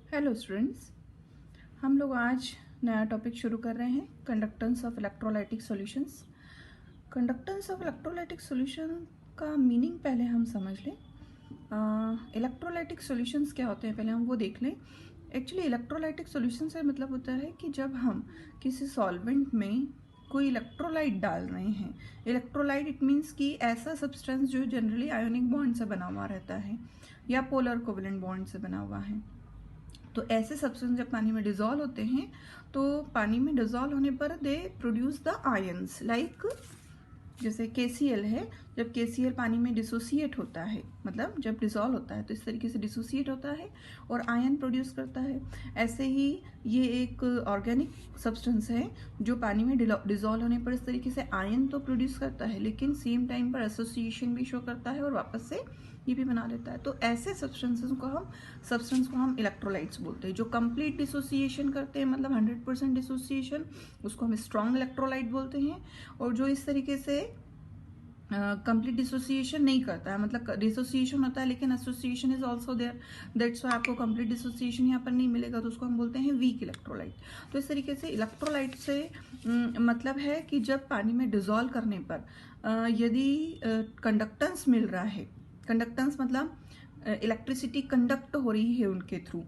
Hello students, हम लोग आज नया टॉपिक शुरू कर रहे हैं, conductance of electrolytic solutions. Conductance of electrolytic solution का मीनिंग पहले हम समझ लें। इलेक्ट्रोलाइटिक सॉल्यूशंस क्या होते हैं पहले हम वो देख लें। एक्चुअली इलेक्ट्रोलाइटिक सॉल्यूशन से मतलब होता है कि जब हम किसी सॉल्वेंट में कोई इलेक्ट्रोलाइट डाल रहे हैं। इलेक्ट्रोलाइट इट मीन्स कि ऐसा सब्सटेंस जो जनरली आयोनिक बॉन्ड से बना हुआ रहता है या पोलर कोवेलेंट बॉन्ड से बना हुआ है। तो ऐसे सब्सटेंस जब पानी में डिजोल्व होते हैं तो पानी में डिजोल्व होने पर they produce the ions, like जैसे KCl है। जब KCl पानी में डिसोसिएट होता है, मतलब जब डिजोल्व होता है तो इस तरीके से डिसोसिएट होता है और आयन प्रोड्यूस करता है। ऐसे ही ये एक ऑर्गेनिक सब्सटेंस है जो पानी में डिजोल्व होने पर इस तरीके से आयन तो प्रोड्यूस करता है, लेकिन सेम टाइम पर एसोसिएशन भी शो करता है और वापस से ये भी बना लेता है। तो ऐसे सब्सटेंस को हम इलेक्ट्रोलाइट्स बोलते हैं। जो कंप्लीट डिसोसिएशन करते हैं, मतलब 100% डिसोसिएशन, उसको हम स्ट्रॉन्ग इलेक्ट्रोलाइट बोलते हैं। और जो इस तरीके से कंप्लीट डिसोसिएशन नहीं करता है, मतलब डिसोसिएशन होता है लेकिन association is also there, that's why आपको कंप्लीट डिसोसिएशन यहाँ पर नहीं मिलेगा, तो उसको हम बोलते हैं वीक इलेक्ट्रोलाइट। तो इस तरीके से इलेक्ट्रोलाइट से मतलब है कि जब पानी में डिजोल्व करने पर यदि कंडक्टेंस मिल रहा है, कंडक्टेंस मतलब इलेक्ट्रिसिटी कंडक्ट हो रही है उनके थ्रू,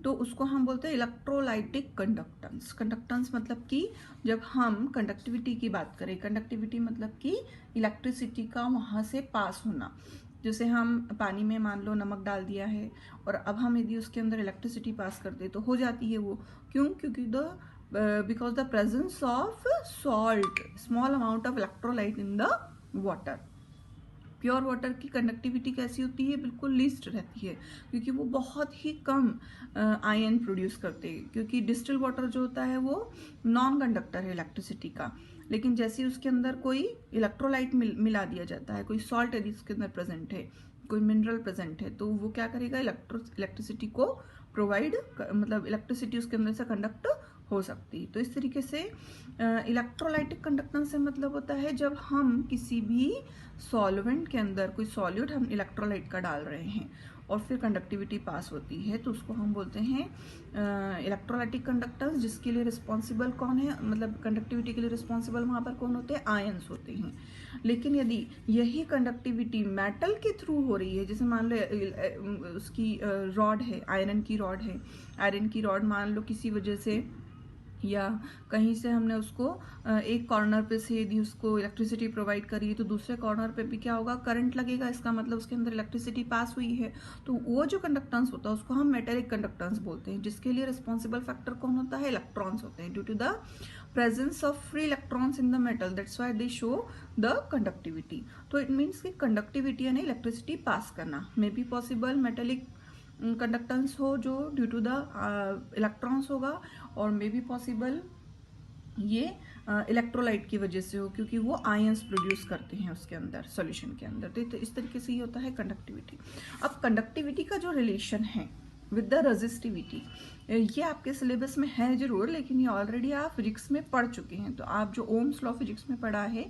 तो उसको हम बोलते हैं इलेक्ट्रोलाइटिक कंडक्टेंस। कंडक्टेंस मतलब कि जब हम कंडक्टिविटी की बात करें, कंडक्टिविटी मतलब कि इलेक्ट्रिसिटी का वहाँ से पास होना। जैसे हम पानी में मान लो नमक डाल दिया है और अब हम यदि उसके अंदर इलेक्ट्रिसिटी पास कर दे तो हो जाती है वो। क्यों? क्योंकि because the presence of salt, small amount of electrolyte in the water. Pure water की कंडक्टिविटी कैसी होती है? बिल्कुल लीस्ट रहती है, क्योंकि वो बहुत ही कम आयन प्रोड्यूस करते हैं। क्योंकि डिस्टिल वाटर जो होता है वो नॉन कंडक्टर है इलेक्ट्रिसिटी का, लेकिन जैसे उसके अंदर कोई इलेक्ट्रोलाइट मिला दिया जाता है, कोई सॉल्ट यदि उसके अंदर प्रेजेंट है, कोई मिनरल प्रेजेंट है, तो वो क्या करेगा? इलेक्ट्रिसिटी को प्रोवाइड, मतलब इलेक्ट्रिसिटी उसके अंदर से कंडक्ट हो सकती। तो इस तरीके से इलेक्ट्रोलाइटिक कंडक्टेंस से मतलब होता है जब हम किसी भी सॉल्वेंट के अंदर कोई सॉल्यूट हम इलेक्ट्रोलाइट का डाल रहे हैं और फिर कंडक्टिविटी पास होती है, तो उसको हम बोलते हैं इलेक्ट्रोलाइटिक कंडक्टेंस। जिसके लिए रिस्पॉन्सिबल कौन है, मतलब कंडक्टिविटी के लिए रिस्पॉन्सिबल वहाँ पर कौन होते हैं? आयंस होते हैं। लेकिन यदि यही कंडक्टिविटी मेटल के थ्रू हो रही है, जैसे मान लो उसकी रॉड है, आयरन की रॉड है, आयरन की रॉड मान लो किसी वजह से या कहीं से हमने उसको एक कॉर्नर पे से यदि उसको इलेक्ट्रिसिटी प्रोवाइड करी, तो दूसरे कॉर्नर पे भी क्या होगा? करंट लगेगा। इसका मतलब उसके अंदर इलेक्ट्रिसिटी पास हुई है। तो वो जो कंडक्टेंस होता है उसको हम मेटेलिक कंडक्टेंस बोलते हैं, जिसके लिए रिस्पॉन्सिबल फैक्टर कौन होता है? इलेक्ट्रॉन्स होते हैं। Due to the presence of free electrons in the metal, that's why they show the conductivity. तो इट मीन्स कि कंडक्टिविटी यानी इलेक्ट्रिसिटी पास करना may be possible metallic conductance हो जो ड्यू टू द इलेक्ट्रॉन्स होगा, और मे बी पॉसिबल ये electrolyte की वजह से हो, क्योंकि वो आयंस प्रोड्यूस करते हैं उसके अंदर, सॉल्यूशन के अंदर। तो इस तरीके से ये होता है कंडक्टिविटी। अब कंडक्टिविटी का जो रिलेशन है विद द रेजिस्टिविटी, ये आपके सिलेबस में है जरूर, लेकिन ये ऑलरेडी आप फिजिक्स में पढ़ चुके हैं। तो आप जो ओम्स लॉ फिजिक्स में पढ़ा है,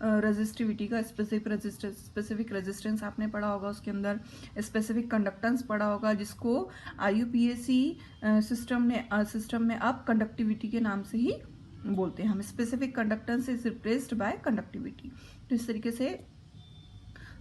रेजिस्टिविटी का स्पेसिफिक रेजिस्टेंस आपने पढ़ा होगा, उसके अंदर स्पेसिफिक कंडक्टेंस पढ़ा होगा, जिसको IUPAC सिस्टम में अब कंडक्टिविटी के नाम से ही बोलते हैं। हम specific conductance is replaced by conductivity. तो इस तरीके से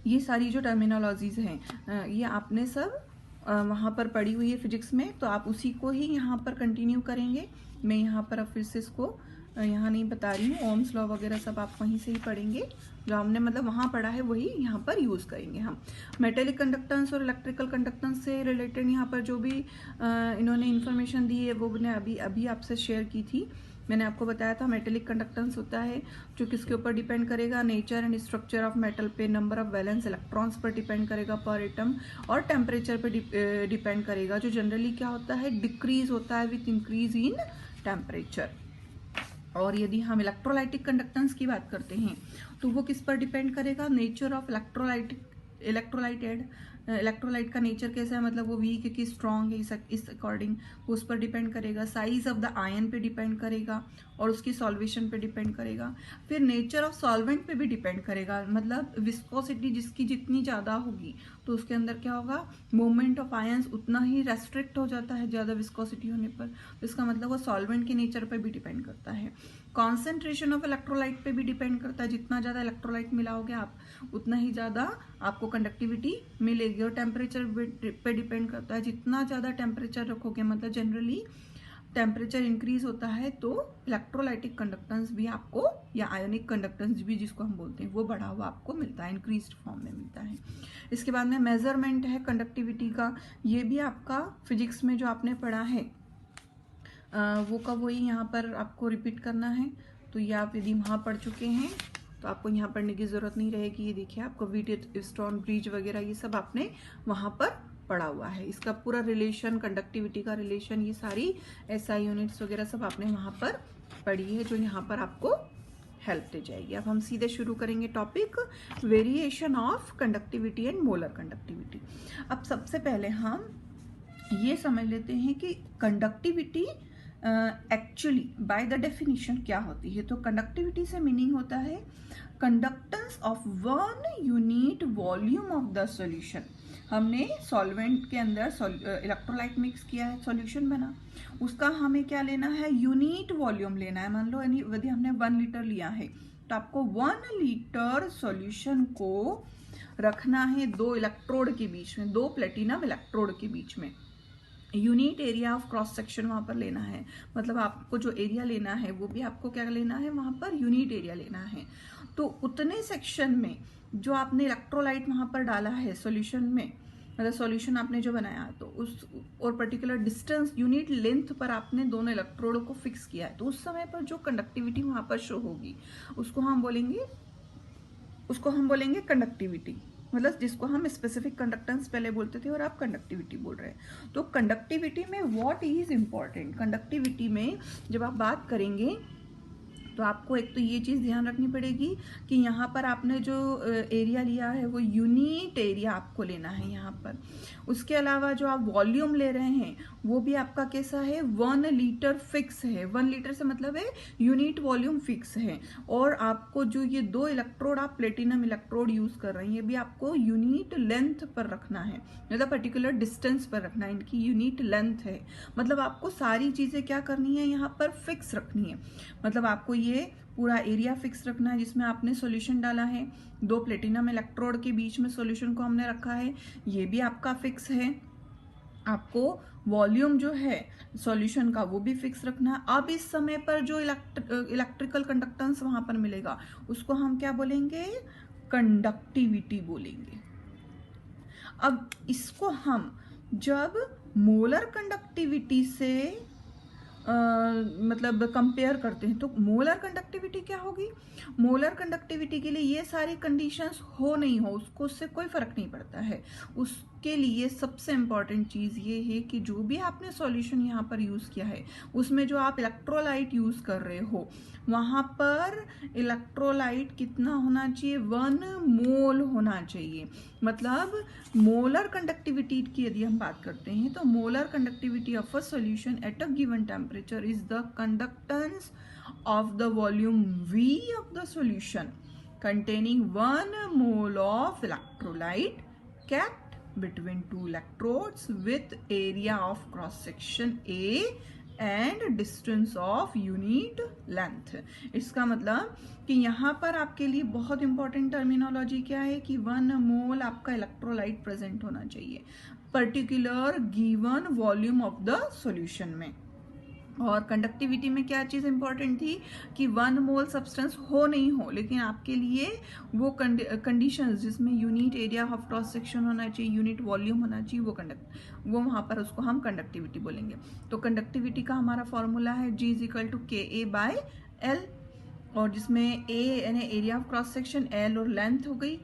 ये सारी जो टर्मिनोलॉजीज हैं ये आपने सब वहाँ पर पढ़ी हुई है फिजिक्स में, तो आप उसी को ही यहाँ पर कंटिन्यू करेंगे। मैं यहाँ पर अब फिर से इसको यहाँ नहीं बता रही हूँ। ओम्स लॉ वगैरह सब आप वहीं से ही पढ़ेंगे, जो हमने मतलब वहाँ पढ़ा है वही यहाँ पर यूज़ करेंगे हम। मेटेलिक कंडक्टेंस और इलेक्ट्रिकल कंडक्टेंस से रिलेटेड यहाँ पर जो भी इन्होंने इन्फॉर्मेशन दी है वो मैंने अभी आपसे शेयर की थी। मैंने आपको बताया था मेटेलिक कंडक्टेंस होता है जो किसके ऊपर डिपेंड करेगा? Nature and structure of metal पे, नंबर ऑफ वैलेंस इलेक्ट्रॉन्स पर डिपेंड करेगा पर एटम, और टेम्परेचर पे डिपेंड करेगा, जो जनरली क्या होता है? डिक्रीज होता है विथ इंक्रीज इन टेम्परेचर। और यदि हम इलेक्ट्रोलाइटिक कंडक्टेंस की बात करते हैं तो वो किस पर डिपेंड करेगा? नेचर ऑफ इलेक्ट्रोलाइट का नेचर कैसा है, मतलब वो वीक है कि स्ट्रॉन्ग है, इस अकॉर्डिंग वो उस पर डिपेंड करेगा। साइज ऑफ द आयन पे डिपेंड करेगा और उसकी सॉल्वेशन पे डिपेंड करेगा। फिर नेचर ऑफ सॉल्वेंट पे भी डिपेंड करेगा, मतलब विस्कोसिटी जिसकी जितनी ज़्यादा होगी तो उसके अंदर क्या होगा, मूवमेंट ऑफ आयंस उतना ही रेस्ट्रिक्ट हो जाता है ज़्यादा विस्कोसिटी होने पर। तो इसका मतलब वो सॉल्वेंट के नेचर पर भी डिपेंड करता है। कॉन्सेंट्रेशन ऑफ इलेक्ट्रोलाइट पे भी डिपेंड करता है, जितना ज़्यादा इलेक्ट्रोलाइट मिलाओगे आप उतना ही ज़्यादा आपको कंडक्टिविटी मिलेगी। और टेम्परेचर पे डिपेंड करता है, जितना ज़्यादा टेम्परेचर रखोगे, मतलब जनरली टेम्परेचर इंक्रीज होता है तो इलेक्ट्रोलाइटिक कंडक्टेंस भी आपको, या आयोनिक कंडक्टेंस भी जिसको हम बोलते हैं, वो बढ़ा हुआ आपको मिलता है, इंक्रीज्ड फॉर्म में मिलता है। इसके बाद में मेजरमेंट है कंडक्टिविटी का, ये भी आपका फिजिक्स में जो आपने पढ़ा है वो का वही यहाँ पर आपको रिपीट करना है। तो ये आप यदि वहाँ पढ़ चुके हैं तो आपको यहाँ पढ़ने की ज़रूरत नहीं रहेगी। ये देखिए आपको व्हीटस्टोन ब्रिज वगैरह ये सब आपने वहाँ पर पढ़ा हुआ है। इसका पूरा रिलेशन, कंडक्टिविटी का रिलेशन, ये सारी एसआई यूनिट्स वगैरह सब आपने वहाँ पर पढ़ी है, जो यहाँ पर आपको हेल्प दे जाएगी। अब हम सीधे शुरू करेंगे topic variation of conductivity and molar conductivity. अब सबसे पहले हम ये समझ लेते हैं कि conductivity actually by the definition क्या होती है। तो कंडक्टिविटी से मीनिंग होता है conductance of one unit volume of the solution. हमने सॉल्वेंट के अंदर इलेक्ट्रोलाइट मिक्स किया है, सॉल्यूशन बना, उसका हमें क्या लेना है, यूनिट वॉल्यूम लेना है। मान लो यदि हमने 1 लीटर लिया है तो आपको 1 लीटर सॉल्यूशन को रखना है 2 इलेक्ट्रोड के बीच में, 2 प्लेटिनम इलेक्ट्रोड के बीच में। Unit area of cross section वहाँ पर लेना है, मतलब आपको जो एरिया लेना है वो भी आपको क्या लेना है, वहाँ पर यूनिट एरिया लेना है। तो उतने सेक्शन में जो आपने इलेक्ट्रोलाइट वहाँ पर डाला है सॉल्यूशन में, मतलब सॉल्यूशन आपने जो बनाया, तो उस और पर्टिकुलर डिस्टेंस यूनिट लेंथ पर आपने दोनों इलेक्ट्रोड को फिक्स किया है, तो उस समय पर जो कंडक्टिविटी वहाँ पर शो होगी उसको हम बोलेंगे कंडक्टिविटी। मतलब जिसको हम स्पेसिफिक कंडक्टेंस पहले बोलते थे और आप कंडक्टिविटी बोल रहे हैं। तो कंडक्टिविटी में व्हाट इज इम्पॉर्टेंट, कंडक्टिविटी में जब आप बात करेंगे तो आपको एक तो ये चीज़ ध्यान रखनी पड़ेगी कि यहाँ पर आपने जो एरिया लिया है वो यूनिट एरिया आपको लेना है यहाँ पर। उसके अलावा जो आप वॉल्यूम ले रहे हैं वो भी आपका कैसा है, 1 लीटर फिक्स है। 1 लीटर से मतलब है यूनिट वॉल्यूम फिक्स है। और आपको जो ये 2 इलेक्ट्रोड आप प्लेटिनम इलेक्ट्रोड यूज कर रहे हैं, ये भी आपको यूनिट लेंथ पर रखना है, मतलब पर्टिकुलर डिस्टेंस पर रखना है, इनकी यूनिट लेंथ है। मतलब आपको सारी चीजें क्या करनी है, यहाँ पर फिक्स रखनी है। मतलब आपको ये पूरा एरिया फिक्स रखना है जिसमें आपने सॉल्यूशन डाला है, 2 प्लेटिनम इलेक्ट्रोड के बीच में सॉल्यूशन को हमने रखा है, ये भी आपका फिक्स है। आपको वॉल्यूम जो है सॉल्यूशन का वो भी फिक्स रखना है। अब इस समय पर जो इलेक्ट्रिकल कंडक्टेंस वहां पर मिलेगा उसको हम क्या बोलेंगे, कंडक्टिविटी बोलेंगे। अब इसको हम जब मोलर कंडक्टिविटी से मतलब कंपेयर करते हैं तो मोलर कंडक्टिविटी क्या होगी, मोलर कंडक्टिविटी के लिए ये सारी कंडीशंस हो नहीं हो उसको, उससे कोई फर्क नहीं पड़ता है। उसके लिए सबसे इंपॉर्टेंट चीज़ ये है कि जो भी आपने सॉल्यूशन यहाँ पर यूज़ किया है उसमें जो आप इलेक्ट्रोलाइट यूज़ कर रहे हो वहाँ पर इलेक्ट्रोलाइट कितना होना चाहिए, 1 मोल होना चाहिए। मतलब मोलर कंडक्टिविटी की यदि हम बात करते हैं तो molar conductivity of a solution at a given temperature is the conductance of the volume V of the solution containing 1 mole of electrolyte kept between 2 electrodes with area of cross section A and distance of unit length। इसका मतलब कि यहाँ पर आपके लिए बहुत important terminology क्या है कि 1 मोल आपका इलेक्ट्रोलाइट प्रेजेंट होना चाहिए particular given volume of the solution में। और कंडक्टिविटी में क्या चीज़ इंपॉर्टेंट थी कि 1 मोल सब्सटेंस हो नहीं हो, लेकिन आपके लिए वो कंडीशंस जिसमें unit area of cross section होना चाहिए, यूनिट वॉल्यूम होना चाहिए, वो वहाँ पर उसको हम कंडक्टिविटी बोलेंगे। तो कंडक्टिविटी का हमारा फॉर्मूला है G = KA/L, और जिसमें A यानी area of cross section, L और लेंथ हो गई।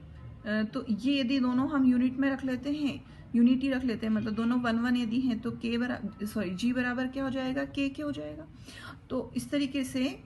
तो ये यदि दोनों हम यूनिट में रख लेते हैं, यूनिटी रख लेते हैं, मतलब दोनों 1 यदि हैं तो G बराबर क्या हो जाएगा, K हो जाएगा। तो इस तरीके से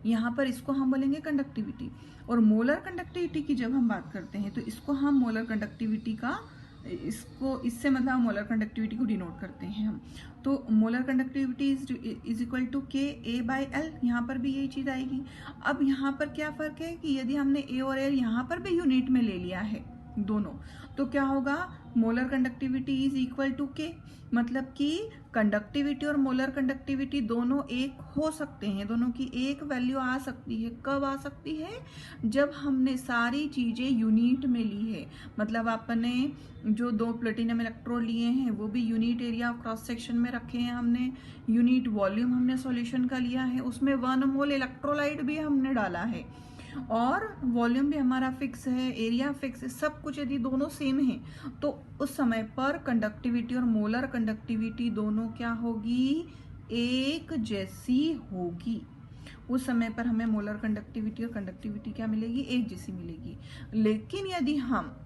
यहाँ पर इसको हम बोलेंगे कंडक्टिविटी। और मोलर कंडक्टिविटी की जब हम बात करते हैं तो इसको हम मोलर कंडक्टिविटी का इससे मतलब हम मोलर कंडक्टिविटी को डिनोट करते हैं हम। तो molar conductivity is equal to KA/L, यहाँ पर भी यही चीज़ आएगी। अब यहाँ पर क्या फ़र्क है कि यदि हमने A और L यहाँ पर भी यूनिट में ले लिया है, दोनों। तो क्या होगा, molar conductivity is equal to K, मतलब कि कंडक्टिविटी और मोलर कंडक्टिविटी दोनों एक हो सकते हैं, दोनों की एक वैल्यू आ सकती है। कब आ सकती है, जब हमने सारी चीजें यूनिट में ली है, मतलब आपने जो 2 प्लेटिनम इलेक्ट्रोड लिए हैं वो भी unit area of cross section में रखे हैं हमने, यूनिट वॉल्यूम हमने सॉल्यूशन का लिया है, उसमें 1 मोल इलेक्ट्रोलाइट भी हमने डाला है, और वॉल्यूम भी हमारा फिक्स है, एरिया फिक्स है, सब कुछ यदि दोनों सेम है तो उस समय पर कंडक्टिविटी और मोलर कंडक्टिविटी दोनों क्या होगी, एक जैसी होगी। उस समय पर हमें मोलर कंडक्टिविटी और कंडक्टिविटी क्या मिलेगी, एक जैसी मिलेगी। लेकिन यदि हम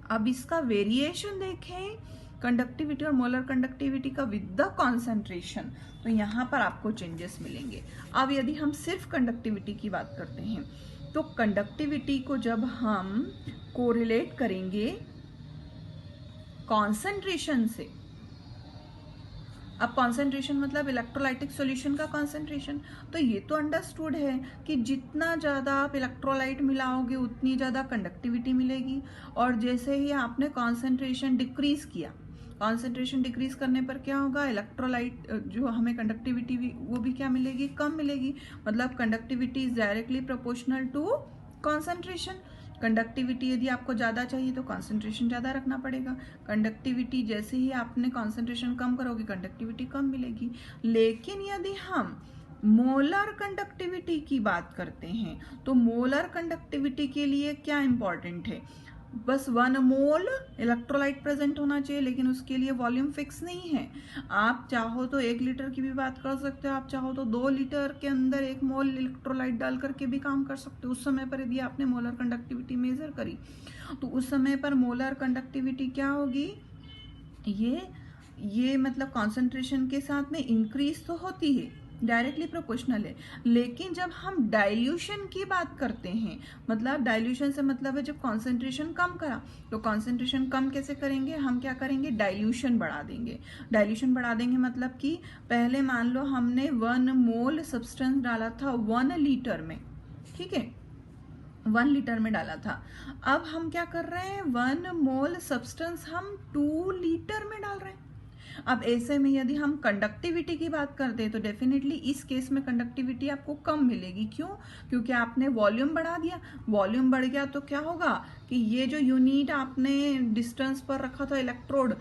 अब इसका वेरिएशन देखें, कंडक्टिविटी और मोलर कंडक्टिविटी का विद द कॉन्सेंट्रेशन, तो यहाँ पर आपको चेंजेस मिलेंगे। अब यदि हम सिर्फ कंडक्टिविटी की बात करते हैं तो कंडक्टिविटी को जब हम कोरिलेट करेंगे कॉन्सेंट्रेशन से, अब कॉन्सेंट्रेशन मतलब इलेक्ट्रोलाइटिक सॉल्यूशन का कॉन्सेंट्रेशन, तो ये तो अंडरस्टूड है कि जितना ज़्यादा आप इलेक्ट्रोलाइट मिलाओगे उतनी ज़्यादा कंडक्टिविटी मिलेगी, और जैसे ही आपने कॉन्सेंट्रेशन डिक्रीज किया, कॉन्सेंट्रेशन डिक्रीज करने पर क्या होगा, इलेक्ट्रोलाइट जो हमें कंडक्टिविटी वो भी क्या मिलेगी, कम मिलेगी। मतलब conductivity is directly proportional to concentration. Conductivity यदि आपको ज़्यादा चाहिए तो कॉन्सेंट्रेशन ज़्यादा रखना पड़ेगा, कंडक्टिविटी जैसे ही आपने कॉन्सेंट्रेशन कम करोगे कंडक्टिविटी कम मिलेगी। लेकिन यदि हम मोलर कंडक्टिविटी की बात करते हैं तो मोलर कंडक्टिविटी के लिए क्या इंपॉर्टेंट है, बस 1 मोल इलेक्ट्रोलाइट प्रेजेंट होना चाहिए, लेकिन उसके लिए वॉल्यूम फिक्स नहीं है। आप चाहो तो 1 लीटर की भी बात कर सकते हो, आप चाहो तो 2 लीटर के अंदर 1 मोल इलेक्ट्रोलाइट डाल करके भी काम कर सकते हो। उस समय पर यदि आपने मोलर कंडक्टिविटी मेजर करी तो उस समय पर मोलर कंडक्टिविटी क्या होगी, ये मतलब कॉन्सेंट्रेशन के साथ में इंक्रीज तो होती है, डायरेक्टली प्रोपोर्शनल है। लेकिन जब हम डाइल्यूशन की बात करते हैं, मतलब डाइल्यूशन से मतलब है जब कॉन्सेंट्रेशन कम करा, तो कॉन्सेंट्रेशन कम कैसे करेंगे, हम क्या करेंगे, डाइल्यूशन बढ़ा देंगे। डाइल्यूशन बढ़ा देंगे मतलब कि पहले मान लो हमने 1 मोल सब्सटेंस डाला था 1 लीटर में, ठीक है, 1 लीटर में डाला था। अब हम क्या कर रहे हैं, 1 मोल सब्सटेंस हम 2 लीटर में डाल रहे हैं। अब ऐसे में यदि हम कंडक्टिविटी की बात करते हैं तो डेफिनेटली इस केस में कंडक्टिविटी आपको कम मिलेगी। क्यों, क्योंकि आपने वॉल्यूम बढ़ा दिया, वॉल्यूम बढ़ गया तो क्या होगा कि ये जो यूनिट आपने डिस्टेंस पर रखा था इलेक्ट्रोड,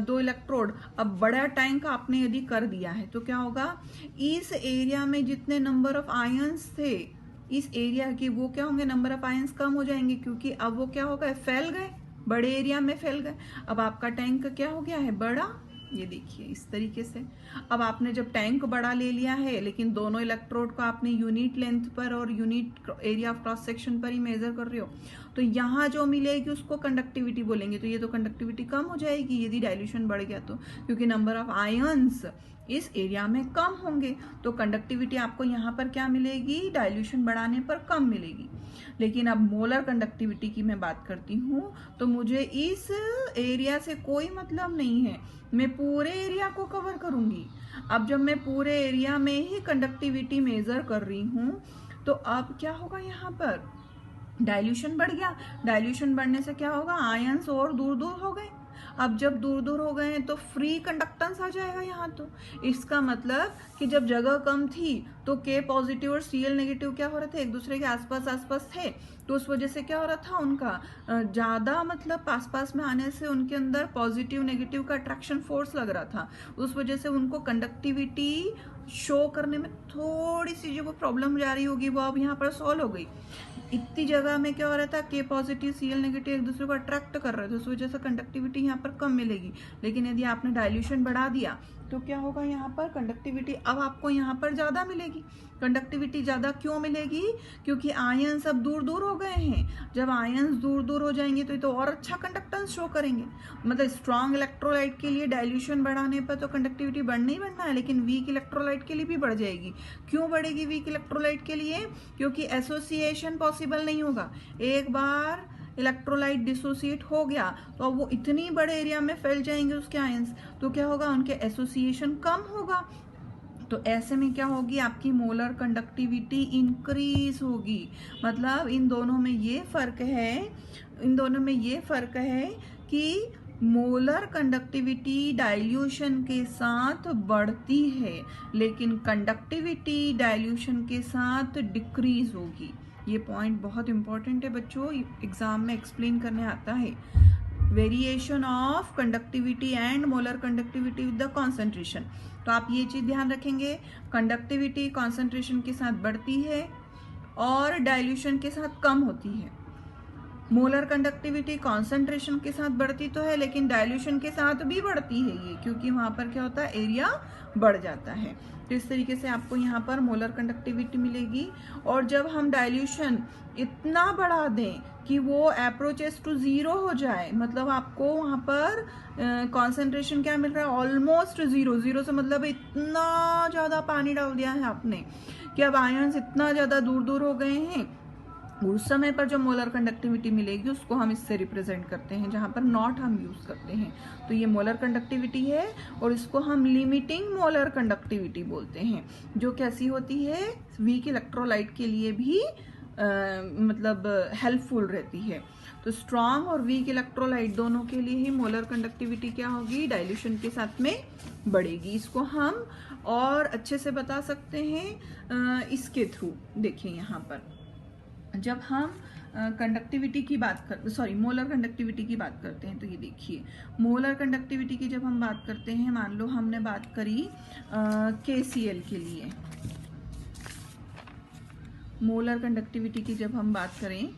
2 इलेक्ट्रोड, अब बड़ा टैंक आपने यदि कर दिया है तो क्या होगा, इस एरिया में जितने नंबर ऑफ आयंस थे इस एरिया के, वो क्या होंगे, नंबर ऑफ आयंस कम हो जाएंगे, क्योंकि अब वो क्या हो गए, फैल गए, बड़े एरिया में फैल गए। अब आपका टैंक क्या हो गया है, बड़ा। ये देखिए इस तरीके से, अब आपने जब टैंक बड़ा ले लिया है लेकिन दोनों इलेक्ट्रोड को आपने यूनिट लेंथ पर और unit area of cross section पर ही मेजर कर रहे हो, तो यहाँ जो मिलेगी उसको कंडक्टिविटी बोलेंगे। तो ये तो कंडक्टिविटी कम हो जाएगी यदि डाइल्यूशन बढ़ गया तो, क्योंकि नंबर ऑफ आयंस इस एरिया में कम होंगे, तो कंडक्टिविटी आपको यहाँ पर क्या मिलेगी, डाइल्यूशन बढ़ाने पर कम मिलेगी। लेकिन अब मोलर कंडक्टिविटी की मैं बात करती हूँ तो मुझे इस एरिया से कोई मतलब नहीं है, मैं पूरे एरिया को कवर करूंगी। अब जब मैं पूरे एरिया में ही कंडक्टिविटी मेजर कर रही हूँ तो अब क्या होगा, यहाँ पर डाइल्यूशन बढ़ गया। डाइल्यूशन बढ़ने से क्या होगा, आयंस और दूर दूर हो गए। अब जब दूर दूर हो गए हैं तो फ्री कंडक्टेंस आ जाएगा यहाँ। तो इसका मतलब कि जब जगह कम थी तो के पॉजिटिव और सीएल नेगेटिव क्या हो रहे थे, एक दूसरे के आसपास थे, तो उस वजह से क्या हो रहा था, उनका ज़्यादा मतलब पास में आने से उनके अंदर पॉजिटिव नेगेटिव का अट्रैक्शन फोर्स लग रहा था। उस वजह से उनको कंडक्टिविटी शो करने में थोड़ी सी जो प्रॉब्लम जा रही होगी वो अब यहाँ पर सॉल्व हो गई। इतनी जगह में क्या हो रहा था, के पॉजिटिव सीएल नेगेटिव एक दूसरे को अट्रैक्ट कर रहे थे, उस वजह से कंडक्टिविटी यहाँ पर कम मिलेगी। लेकिन यदि आपने डाइल्यूशन बढ़ा दिया तो क्या होगा, यहाँ पर कंडक्टिविटी अब आपको यहाँ पर ज़्यादा मिलेगी। कंडक्टिविटी ज़्यादा क्यों मिलेगी, क्योंकि आयंस अब दूर दूर हो गए हैं। जब आयंस दूर दूर हो जाएंगे तो ये तो और अच्छा कंडक्टेंस शो करेंगे। मतलब स्ट्रॉन्ग इलेक्ट्रोलाइट के लिए डाइल्यूशन बढ़ाने पर तो कंडक्टिविटी बढ़ना ही बढ़ना है, लेकिन वीक इलेक्ट्रोलाइट के लिए भी बढ़ जाएगी। क्यों बढ़ेगी वीक इलेक्ट्रोलाइट के लिए, क्योंकि एसोसिएशन पॉसिबल नहीं होगा। एक बार इलेक्ट्रोलाइट डिसोसिएट हो गया तो अब वो इतनी बड़े एरिया में फैल जाएंगे उसके आयंस, तो क्या होगा, उनके एसोसिएशन कम होगा। तो ऐसे में क्या होगी, आपकी मोलर कंडक्टिविटी इंक्रीज होगी। मतलब इन दोनों में ये फर्क है कि मोलर कंडक्टिविटी डाइल्यूशन के साथ बढ़ती है, लेकिन कंडक्टिविटी डाइल्यूशन के साथ डिक्रीज होगी। ये पॉइंट बहुत इंपॉर्टेंट है बच्चों, एग्जाम में एक्सप्लेन करने आता है। Variation of conductivity and molar conductivity with the concentration. तो आप ये चीज ध्यान रखेंगे, कंडक्टिविटी कॉन्सेंट्रेशन के साथ बढ़ती है और डाइल्यूशन के साथ कम होती है। मोलर कंडक्टिविटी कॉन्सेंट्रेशन के साथ बढ़ती तो है, लेकिन डाइल्यूशन के साथ भी बढ़ती है ये, क्योंकि वहां पर क्या होता है, एरिया बढ़ जाता है। तो इस तरीके से आपको यहाँ पर मोलर कंडक्टिविटी मिलेगी। और जब हम डाइल्यूशन इतना बढ़ा दें कि वो अप्रोचेस टू जीरो हो जाए, मतलब आपको वहां पर कॉन्सेंट्रेशन क्या मिल रहा है, ऑलमोस्ट जीरो से मतलब इतना ज्यादा पानी डाल दिया है आपने कि अब आयंस इतना ज्यादा दूर दूर हो गए हैं, उस समय पर जो मोलर कंडक्टिविटी मिलेगी उसको हम इससे रिप्रेजेंट करते हैं, जहां पर नॉट हम यूज करते हैं। तो ये मोलर कंडक्टिविटी है और इसको हम लिमिटिंग मोलर कंडक्टिविटी बोलते हैं, जो कैसी होती है, वीक इलेक्ट्रोलाइट के लिए भी मतलब हेल्पफुल रहती है। तो स्ट्रॉन्ग और वीक इलेक्ट्रोलाइट दोनों के लिए ही मोलर कंडक्टिविटी क्या होगी, डाइल्यूशन के साथ में बढ़ेगी। इसको हम और अच्छे से बता सकते हैं इसके थ्रू। देखिए यहाँ पर जब हम कंडक्टिविटी की बात मोलर कंडक्टिविटी की बात करते हैं, तो ये देखिए मोलर कंडक्टिविटी की जब हम बात करते हैं, मान लो हमने बात करी KCl के लिए, मोलर कंडक्टिविटी की जब हम बात करें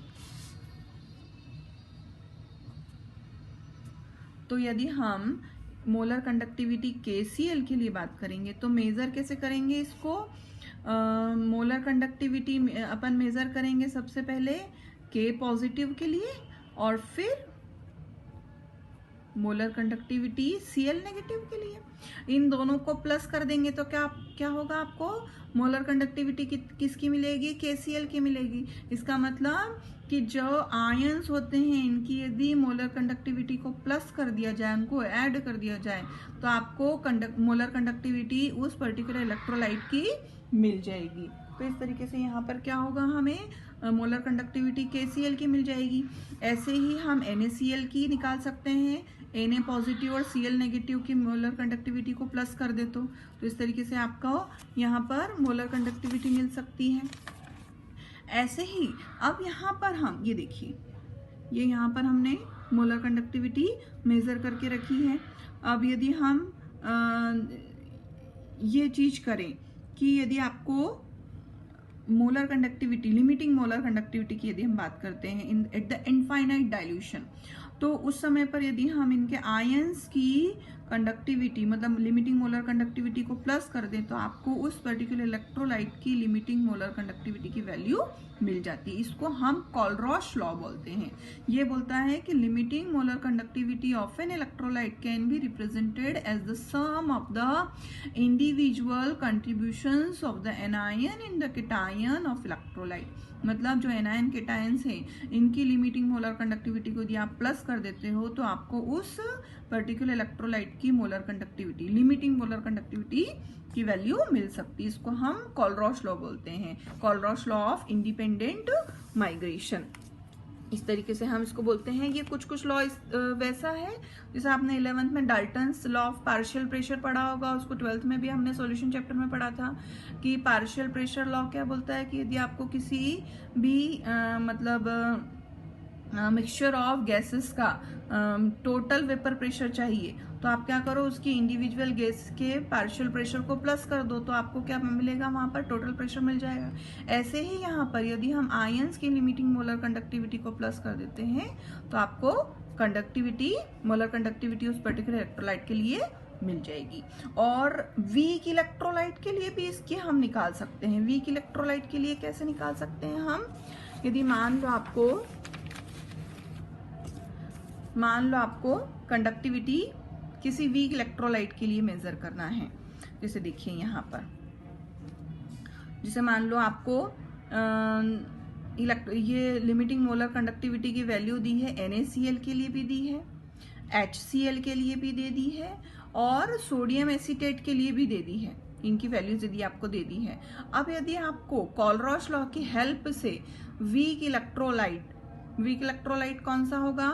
तो यदि हम मोलर कंडक्टिविटी KCl के लिए बात करेंगे तो मेजर कैसे करेंगे इसको, मोलर कंडक्टिविटी अपन मेजर करेंगे सबसे पहले K पॉजिटिव के लिए और फिर मोलर कंडक्टिविटी Cl नेगेटिव के लिए। इन दोनों को प्लस कर देंगे तो क्या होगा, आपको मोलर कंडक्टिविटी किसकी मिलेगी, KCl की मिलेगी। इसका मतलब कि जो आयंस होते हैं इनकी यदि मोलर कंडक्टिविटी को प्लस कर दिया जाए, उनको ऐड कर दिया जाए, तो आपको मोलर कंडक्टिविटी उस पर्टिकुलर इलेक्ट्रोलाइट की मिल जाएगी। तो इस तरीके से यहाँ पर क्या होगा, हमें मोलर कंडक्टिविटी KCl की मिल जाएगी। ऐसे ही हम NaCl की निकाल सकते हैं, Na पॉजिटिव और Cl नेगेटिव की मोलर कंडक्टिविटी को प्लस कर दे तो इस तरीके से आपको यहाँ पर मोलर कंडक्टिविटी मिल सकती है। ऐसे ही अब यहाँ पर हम ये देखिए, ये यहाँ पर हमने मोलर कंडक्टिविटी मेजर करके रखी है। अब यदि हम ये चीज करें कि यदि आपको molar conductivity, limiting molar conductivity की यदि हम बात करते हैं एट द इनफाइनाइट डाइल्यूशन, तो उस समय पर यदि हम इनके आयंस की कंडक्टिविटी मतलब लिमिटिंग मोलर कंडक्टिविटी को प्लस कर दें, तो आपको उस पर्टिकुलर इलेक्ट्रोलाइट की लिमिटिंग मोलर कंडक्टिविटी की वैल्यू मिल जाती है। इसको हम कॉलरॉश लॉ बोलते हैं। ये बोलता है कि limiting molar conductivity of an electrolyte can be represented as the sum of the individual contributions of the anion in the cation of electrolyte. मतलब जो एनायन केटायंस हैं इनकी लिमिटिंग मोलर कंडक्टिविटी को यदि आप प्लस कर देते हो तो आपको उस पर्टिकुलर इलेक्ट्रोलाइट की molar conductivity, limiting molar conductivity की वैल्यू मिल सकती है। इसको हम कॉलरॉश लॉ बोलते हैं, कॉलरॉश लॉ ऑफ इंडिपेंडेंट माइग्रेशन। इस तरीके से हम इसको बोलते हैं। ये कुछ लॉ वैसा है जैसे आपने 11th में Dalton's law of partial pressure पढ़ा होगा, उसको 12th में भी हमने सॉल्यूशन चैप्टर में पढ़ा था कि पार्शियल प्रेशर लॉ क्या बोलता है कि यदि आपको किसी भी मतलब मिक्सचर ऑफ गैसेस का टोटल वेपर प्रेशर चाहिए तो आप क्या करो, उसकी इंडिविजुअल गैस के पार्शियल प्रेशर को प्लस कर दो तो आपको क्या मिलेगा, वहां पर टोटल प्रेशर मिल जाएगा। ऐसे ही यहाँ पर यदि हम आयंस की लिमिटिंग मोलर कंडक्टिविटी को प्लस कर देते हैं तो आपको कंडक्टिविटी, मोलर कंडक्टिविटी उस पर्टिकुलर इलेक्ट्रोलाइट के लिए मिल जाएगी। और वीक इलेक्ट्रोलाइट के लिए भी इसकी हम निकाल सकते हैं। वीक इलेक्ट्रोलाइट के लिए कैसे निकाल सकते हैं हम, यदि मान लो आपको कंडक्टिविटी किसी वीक इलेक्ट्रोलाइट के लिए मेजर करना है, जैसे देखिए यहाँ पर, जैसे मान लो आपको ये लिमिटिंग मोलर कंडक्टिविटी की वैल्यू दी है, NaCl के लिए भी दी है, HCl के लिए भी दे दी है और सोडियम एसीटेट के लिए भी दे दी है। इनकी वैल्यूज यदि आपको दे दी है। अब यदि आपको कोलरॉश लॉ की हेल्प से वीक इलेक्ट्रोलाइट कौन सा होगा,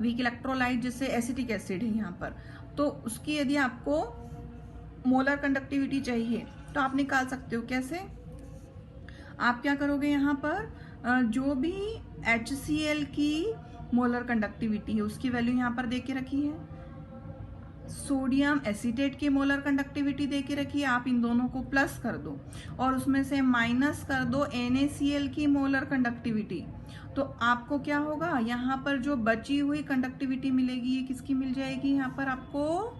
वीक इलेक्ट्रोलाइट जैसे एसिटिक एसिड है यहाँ पर, तो उसकी यदि आपको मोलर कंडक्टिविटी चाहिए तो आप निकाल सकते हो। कैसे? आप क्या करोगे, यहाँ पर जो भी HCl की मोलर कंडक्टिविटी है उसकी वैल्यू यहाँ पर दे के रखी है, सोडियम एसीटेट की मोलर कंडक्टिविटी दे के रखी है, आप इन दोनों को प्लस कर दो और उसमें से माइनस कर दो NaCl की मोलर कंडक्टिविटी, तो आपको क्या होगा, यहाँ पर जो बची हुई कंडक्टिविटी मिलेगी ये किसकी मिल जाएगी, यहाँ पर आपको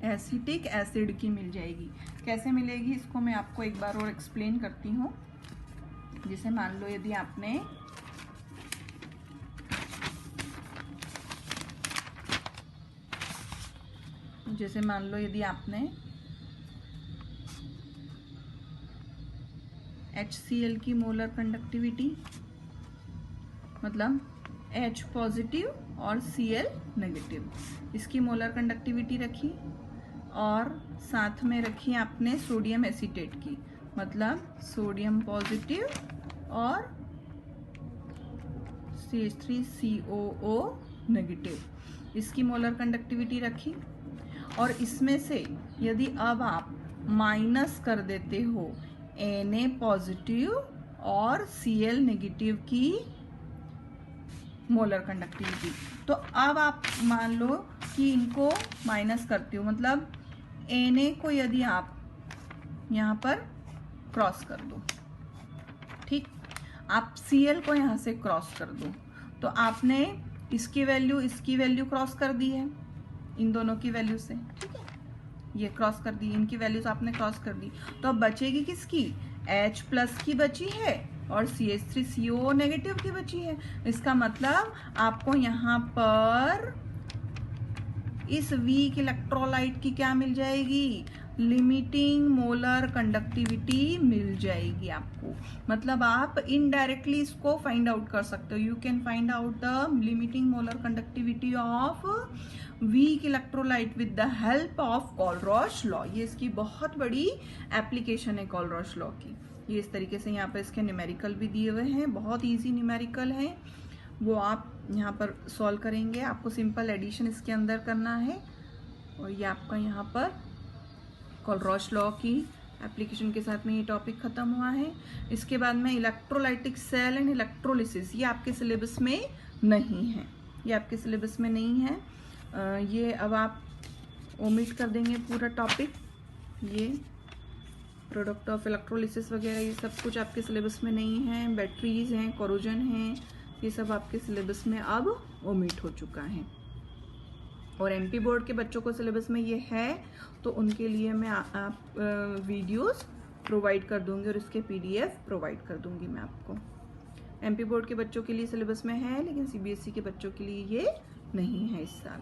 एसिटिक एसिड की मिल जाएगी। कैसे मिलेगी इसको मैं आपको एक बार और एक्सप्लेन करती हूँ। जैसे मान लो यदि आपने HCl की मोलर कंडक्टिविटी मतलब H पॉजिटिव और Cl नेगेटिव, इसकी मोलर कंडक्टिविटी रखी और साथ में रखी आपने सोडियम एसीटेट की, मतलब सोडियम पॉजिटिव और CH3COO नेगेटिव, इसकी मोलर कंडक्टिविटी रखी। और इसमें से यदि अब आप माइनस कर देते हो Na पॉजिटिव और Cl नेगेटिव की मोलर कंडक्टिविटी, तो अब आप मान लो कि इनको माइनस करते हो, मतलब Na को यदि आप यहाँ पर क्रॉस कर दो, ठीक, आप Cl को यहाँ से क्रॉस कर दो, तो आपने इसकी वैल्यू क्रॉस कर दी है इन दोनों की वैल्यू से, ठीक है, ये क्रॉस कर दी, इनकी वैल्यूज आपने क्रॉस कर दी, तो अब बचेगी किसकी, H प्लस की बची है और CH3COO नेगेटिव की बची है। इसका मतलब आपको यहाँ पर इस वीक इलेक्ट्रोलाइट की क्या मिल जाएगी, लिमिटिंग मोलर कंडक्टिविटी मिल जाएगी आपको। मतलब आप इनडायरेक्टली इसको फाइंड आउट कर सकते हो, you can find out the limiting molar conductivity of weak electrolyte with the help of Kohlrausch law. ये इसकी बहुत बड़ी एप्लीकेशन है कोलरॉश लॉ की। ये इस तरीके से यहाँ पर इसके न्यूमेरिकल भी दिए हुए हैं, बहुत ईजी न्यूमेरिकल है, वो आप यहाँ पर सॉल्व करेंगे। आपको सिंपल एडिशन इसके अंदर करना है और ये आपका यहाँ पर कोलरॉश लॉ की एप्लीकेशन के साथ में ये टॉपिक खत्म हुआ है। इसके बाद में इलेक्ट्रोलाइटिक सेल एंड इलेक्ट्रोलिसिस, ये आपके सिलेबस में नहीं है, ये आपके सिलेबस में नहीं है, ये अब आप ओमिट कर देंगे पूरा टॉपिक। ये प्रोडक्ट ऑफ इलेक्ट्रोलिसिस वगैरह ये सब कुछ आपके सिलेबस में नहीं है, बैटरीज हैं, कोरोजन हैं, ये सब आपके सिलेबस में अब ओमिट हो चुका है। और MP बोर्ड के बच्चों को सिलेबस में ये है तो उनके लिए मैं आप वीडियोस प्रोवाइड कर दूंगी और इसके PDF प्रोवाइड कर दूंगी मैं आपको। MP बोर्ड के बच्चों के लिए सिलेबस में है लेकिन CBSE के बच्चों के लिए ये नहीं है इस साल।